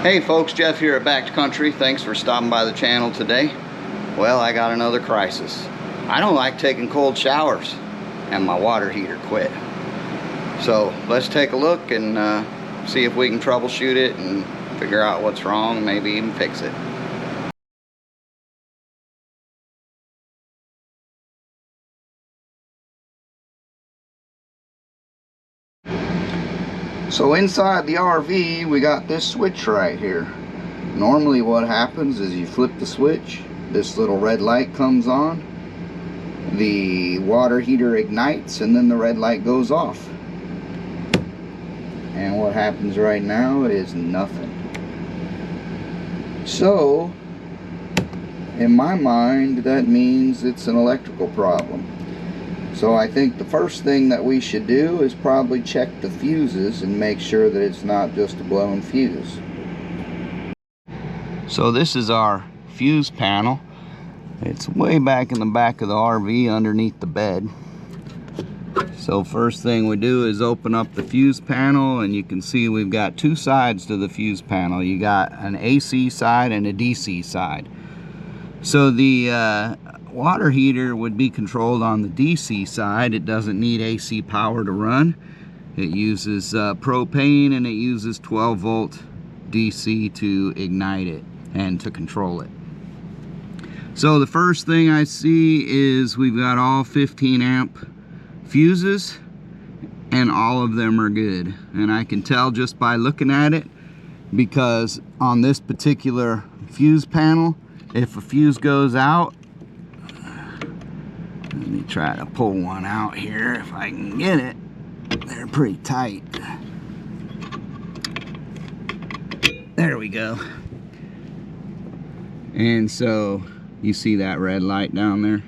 Hey folks, Jeff here at Back to Country. Thanks for stopping by the channel today. Well, I got another crisis. I don't like taking cold showers and my water heater quit. So let's take a look and see if we can troubleshoot it and figure out what's wrong, maybe even fix it. So inside the RV we got this switch right here. Normally what happens is you flip the switch, this little red light comes on, the water heater ignites, and then the red light goes off. And what happens right now is nothing. So in my mind that means it's an electrical problem. So I think the first thing that we should do is probably check the fuses and make sure that it's not just a blown fuse. So this is our fuse panel. It's way back in the back of the RV underneath the bed. So first thing we do is open up the fuse panel, and you can see we've got two sides to the fuse panel. You got an AC side and a DC side. So the water heater would be controlled on the DC side. It doesn't need AC power to run. It uses propane, and it uses 12 volt DC to ignite it and to control it. So the first thing I see is we've got all 15 amp fuses and all of them are good, and I can tell just by looking at it, because on this particular fuse panel, if a fuse goes out, let me try to pull one out here if I can get it. They're pretty tight. There we go. And so you see that red light down there?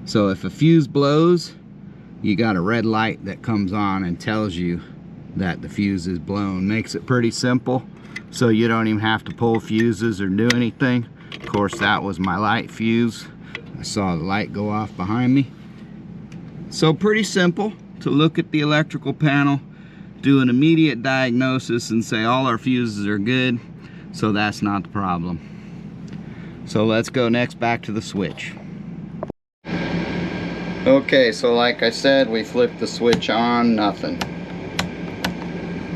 So if a fuse blows, you got a red light that comes on and tells you that the fuse is blown. Makes it pretty simple, so you don't even have to pull fuses or do anything. Of course, that was my light fuse. I saw the light go off behind me. So pretty simple to look at the electrical panel, do an immediate diagnosis and say all our fuses are good, so that's not the problem. So let's go next back to the switch. Okay, so like I said, we flipped the switch on, nothing.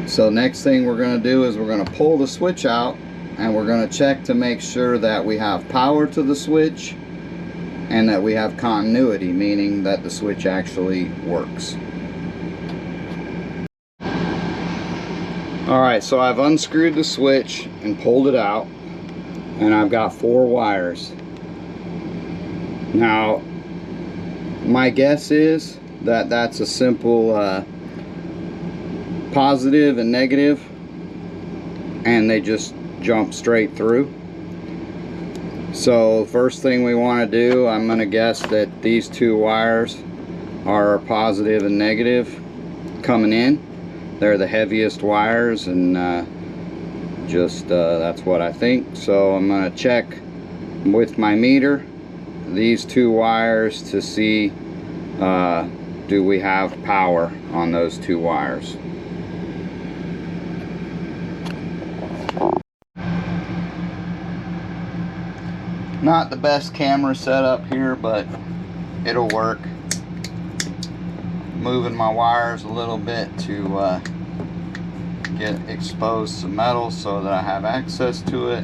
So next thing we're going to do is we're going to pull the switch out, and we're going to check to make sure that we have power to the switch and that we have continuity, meaning that the switch actually works. Alright, so I've unscrewed the switch and pulled it out, and I've got 4 wires. Now my guess is that that's a simple positive and negative, and they just jump straight through. So first thing we want to do, I'm going to guess that these 2 wires are positive and negative coming in. They're the heaviest wires, and that's what I think. So I'm going to check with my meter these 2 wires to see do we have power on those 2 wires. Not the best camera setup here, but it'll work. Moving my wires a little bit to get exposed some metal so that I have access to it,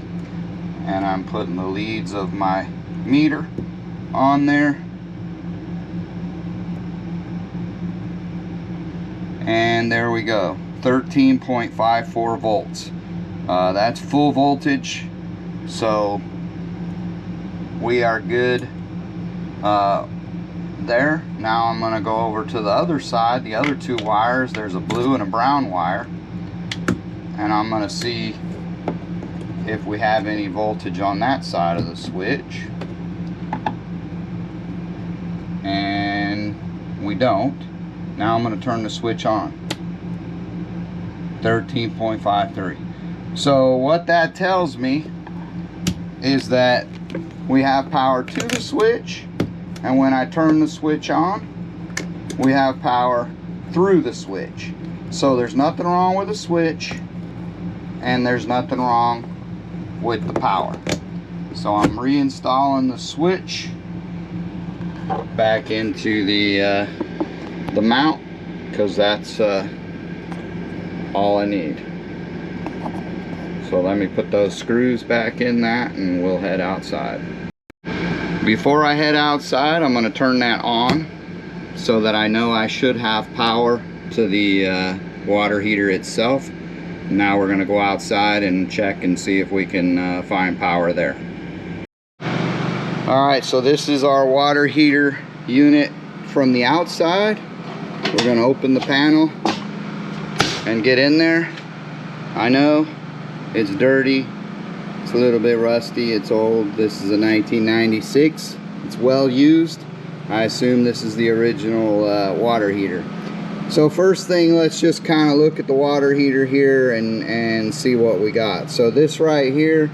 and I'm putting the leads of my meter on there, and there we go, 13.54 volts. That's full voltage, so we are good there. Now I'm going to go over to the other side, the other 2 wires. There's a blue and a brown wire, and I'm going to see if we have any voltage on that side of the switch, and we don't. Now I'm going to turn the switch on. 13.53. So what that tells me is that we have power to the switch, and when I turn the switch on, we have power through the switch. So there's nothing wrong with the switch. and there's nothing wrong with the power. So I'm reinstalling the switch back into the mount, because that's all I need. So let me put those screws back in that and we'll head outside. Before I head outside, I'm going to turn that on so that I know I should have power to the water heater itself. Now we're going to go outside and check and see if we can find power there. Alright, so this is our water heater unit from the outside. We're going to open the panel and get in there. I know it's dirty, it's a little bit rusty, it's old. This is a 1996. It's well used. I assume this is the original water heater. So first thing, let's just kind of look at the water heater here and see what we got. So this right here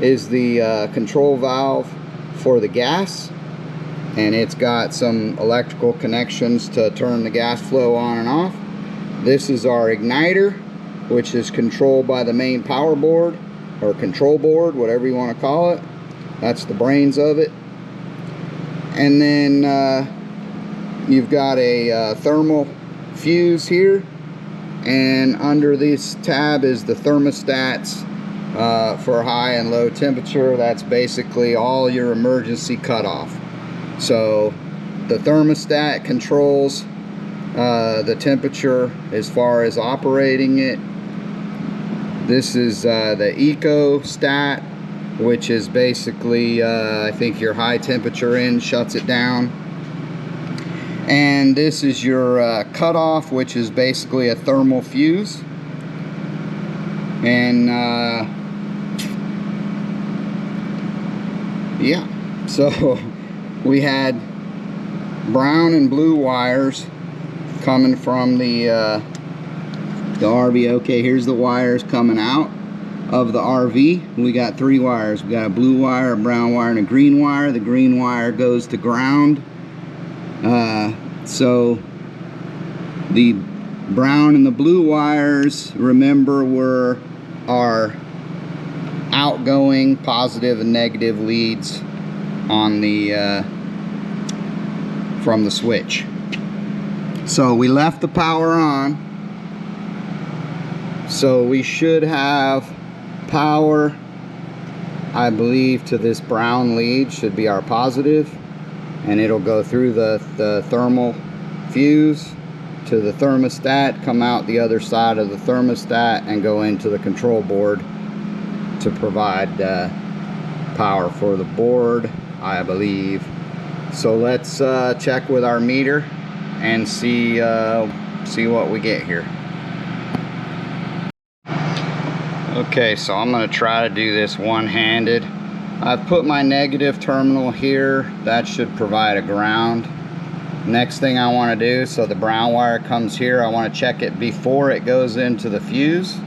is the control valve for the gas, and it's got some electrical connections to turn the gas flow on and off. This is our igniter, which is controlled by the main power board or control board, whatever you want to call it. That's the brains of it. And then you've got a thermal fuse here, and under this tab is the thermostats for high and low temperature. That's basically all your emergency cutoff. So the thermostat controls the temperature as far as operating it. This is the eco stat, which is basically I think your high temperature end shuts it down. And this is your cutoff, which is basically a thermal fuse. And yeah, so we had brown and blue wires coming from the RV. Okay, here's the wires coming out of the RV. We got 3 wires. We got a blue wire, a brown wire, and a green wire. The green wire goes to ground. So the brown and the blue wires, remember, were our outgoing positive and negative leads on the from the switch. So we left the power on, so we should have power, I believe, to this brown lead. Should be our positive, and it'll go through the thermal fuse to the thermostat, come out the other side of the thermostat, and go into the control board to provide power for the board, I believe. So let's check with our meter and see what we get here. Okay, so I'm going to try to do this one-handed. I've put my negative terminal here. That should provide a ground. Next thing I want to do, so the brown wire comes here, I want to check it before it goes into the fuse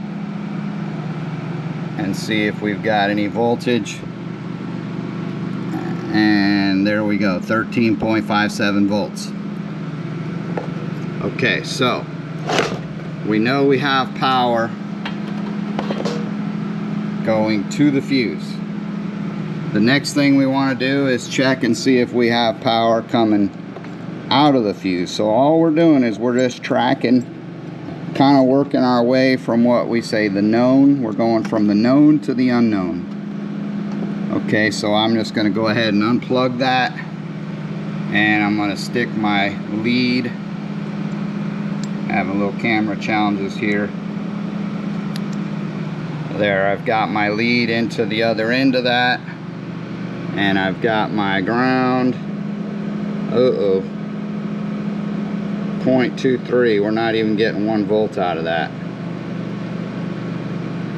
and see if we've got any voltage. And there we go, 13.57 volts. Okay, so we know we have power going to the fuse. The next thing we want to do is check and see if we have power coming out of the fuse. So all we're doing is we're just tracking, kind of working our way from what we say the known. We're going from the known to the unknown. Okay, so I'm just going to go ahead and unplug that, and I'm going to stick my lead. Having little camera challenges here. There, I've got my lead into the other end of that, and I've got my ground. 0.23. We're not even getting 1 volt out of that.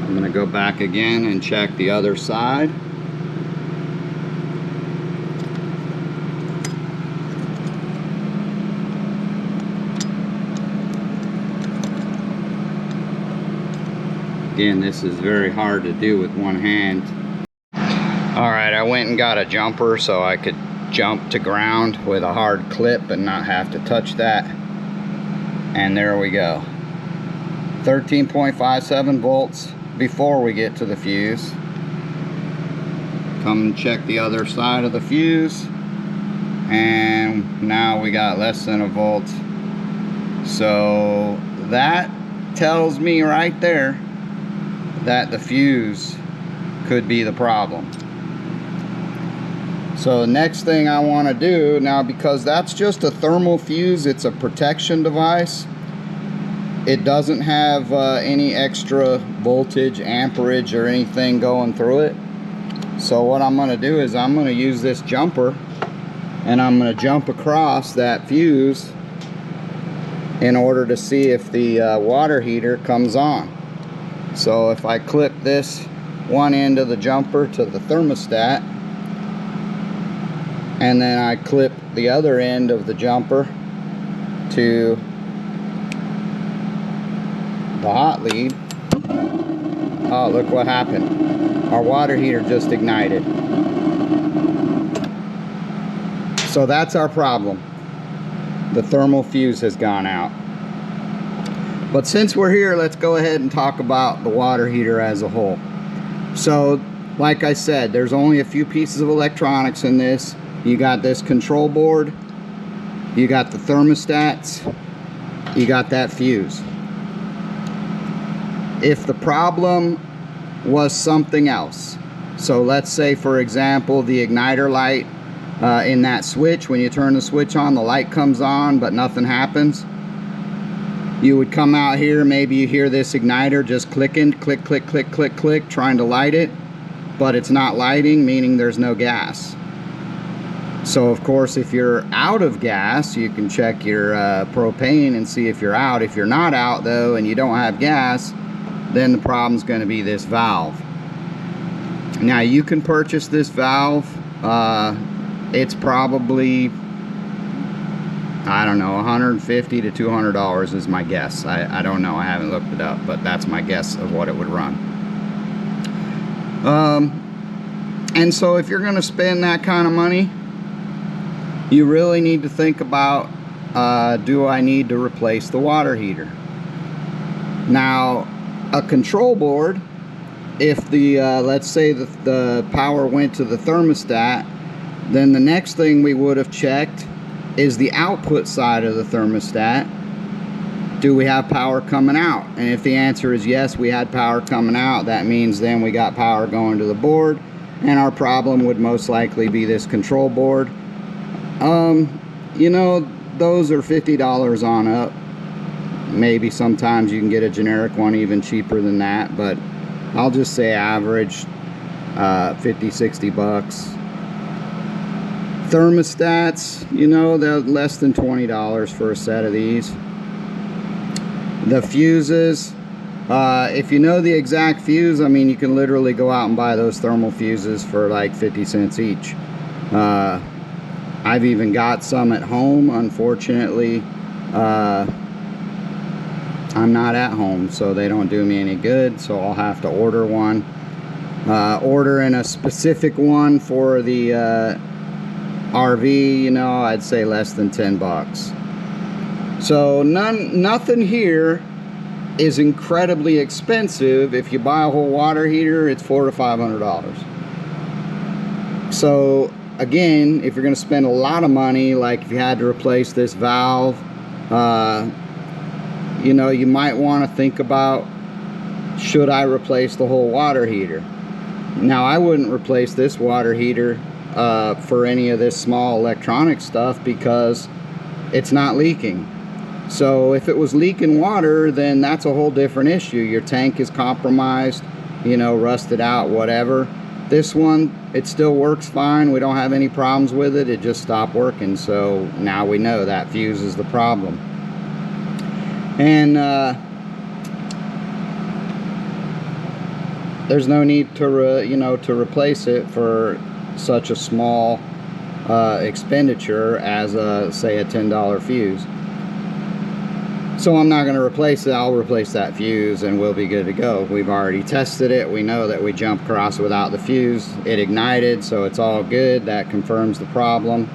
I'm going to go back again and check the other side. Again, this is very hard to do with one hand. Alright, I went and got a jumper so I could jump to ground with a hard clip and not have to touch that. And there we go. 13.57 volts. before we get to the fuse. Come and check the other side of the fuse, and now we got less than a volt. So that tells me right there that the fuse could be the problem. So the next thing I want to do now, because that's just a thermal fuse, it's a protection device. It doesn't have any extra voltage, amperage, or anything going through it. So what I'm going to do is I'm going to use this jumper, and I'm going to jump across that fuse in order to see if the water heater comes on. So if I clip this one end of the jumper to the thermostat, and then I clip the other end of the jumper to the hot lead, oh, look what happened. Our water heater just ignited. So that's our problem. The thermal fuse has gone out. But since we're here, let's go ahead and talk about the water heater as a whole. So, like I said, there's only a few pieces of electronics in this. You got this control board, you got the thermostats, you got that fuse. If the problem was something else, so let's say, for example, the igniter light in that switch, when you turn the switch on, the light comes on but nothing happens. You would come out here, maybe you hear this igniter just clicking, click, click, click, click, click, trying to light it, but it's not lighting, meaning there's no gas. So of course, if you're out of gas, you can check your propane and see if you're out. If you're not out though, and you don't have gas, then the problem's going to be this valve. Now you can purchase this valve. It's probably, I don't know, $150 to $200 is my guess. I don't know, I haven't looked it up, but that's my guess of what it would run. And so if you're going to spend that kind of money, you really need to think about, do I need to replace the water heater? Now, a control board, if the, let's say the power went to the thermostat, then the next thing we would have checked is the output side of the thermostat. Do we have power coming out? And if the answer is yes, we had power coming out, that means then we got power going to the board, and our problem would most likely be this control board. You know, those are $50 on up. Maybe sometimes you can get a generic one even cheaper than that, but I'll just say average 50, 60 bucks. Thermostats, you know, they're less than $20 for a set of these. The fuses, if you know the exact fuse, I mean, you can literally go out and buy those thermal fuses for like 50 cents each. I've even got some at home. Unfortunately, I'm not at home, so they don't do me any good, so I'll have to order one. Ordering a specific one for the RV, you know, I'd say less than 10 bucks. So nothing here is incredibly expensive. If you buy a whole water heater, it's $400 to $500. So again, if you're going to spend a lot of money, like if you had to replace this valve, you know, you might want to think about, should I replace the whole water heater? Now, I wouldn't replace this water heater for any of this small electronic stuff because it's not leaking. So if it was leaking water, then that's a whole different issue. Your tank is compromised, you know, rusted out, whatever. This one, it still works fine. We don't have any problems with it. It just stopped working. So now we know that fuse is the problem. And there's no need to you know, to replace it for such a small expenditure as say a $10 fuse. So I'm not going to replace it. I'll replace that fuse and we'll be good to go. We've already tested it. We know that we jumped across without the fuse. It ignited, so it's all good. That confirms the problem.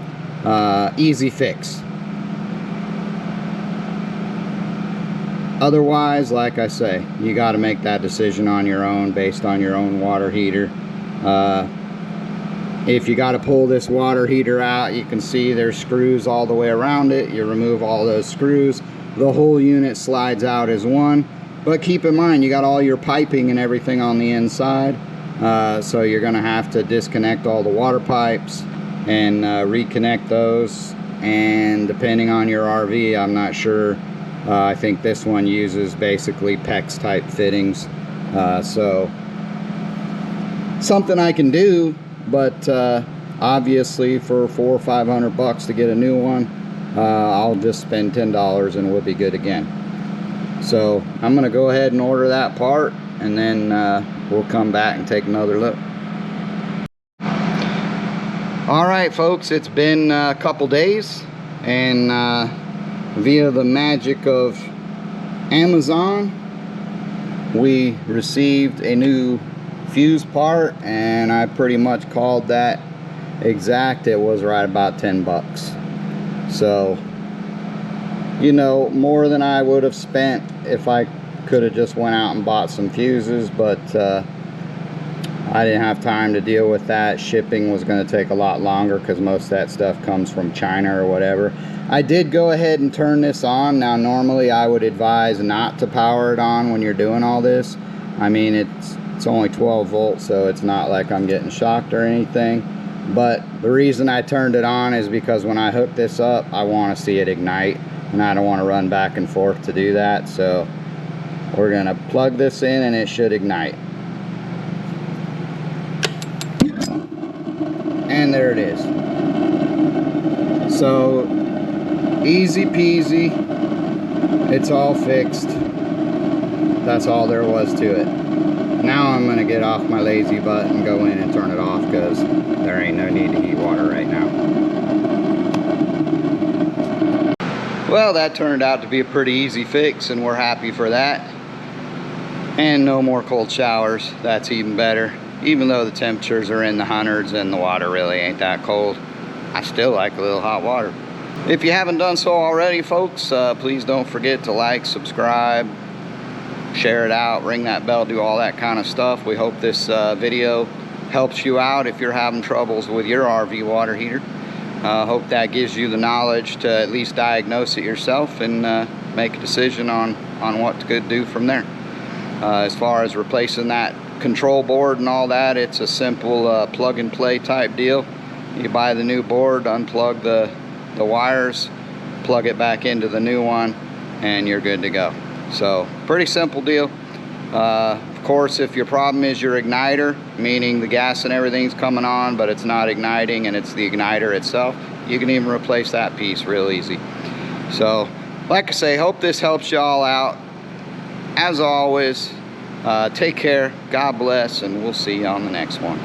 Easy fix. Otherwise, like I say, you got to make that decision on your own based on your own water heater. If you got to pull this water heater out, you can see there's screws all the way around it. You remove all those screws, the whole unit slides out as one. But keep in mind, you got all your piping and everything on the inside, so you're going to have to disconnect all the water pipes and reconnect those. And depending on your RV, I'm not sure. I think this one uses basically PEX type fittings, so something I can do. But obviously for $400 or $500 to get a new one, I'll just spend $10 and we'll be good again. So I'm gonna go ahead and order that part, and then we'll come back and take another look. All right, folks, it's been a couple days, and via the magic of Amazon, we received a new fuse part, and I pretty much called that exact. It was right about 10 bucks. So, you know, more than I would have spent if I could have just went out and bought some fuses, but I didn't have time to deal with that. Shipping was going to take a lot longer because most of that stuff comes from China or whatever. I did go ahead and turn this on. Now, normally I would advise not to power it on when you're doing all this. I mean, it's only 12 volts, so it's not like I'm getting shocked or anything. But the reason I turned it on is because when I hook this up, I want to see it ignite, and I don't want to run back and forth to do that. So we're going to plug this in and it should ignite. And there it is. So easy peasy, it's all fixed. That's all there was to it. Now I'm gonna get off my lazy butt and go in and turn it off, because there ain't no need to heat water right now. Well, that turned out to be a pretty easy fix, and we're happy for that. And no more cold showers. That's even better. Even though the temperatures are in the hundreds and the water really ain't that cold, I still like a little hot water. If you haven't done so already, folks, please don't forget to like, subscribe, share it out, ring that bell, do all that kind of stuff. We hope this video helps you out if you're having troubles with your RV water heater. Hope that gives you the knowledge to at least diagnose it yourself and make a decision on what to do from there. As far as replacing that control board and all that, it's a simple plug and play type deal. You buy the new board, unplug the wires, plug it back into the new one, and you're good to go. So pretty simple deal. Of course, if your problem is your igniter, meaning the gas and everything's coming on but it's not igniting and it's the igniter itself, you can even replace that piece real easy. So like I say, hope this helps y'all out. As always, take care, God bless, and we'll see you on the next one.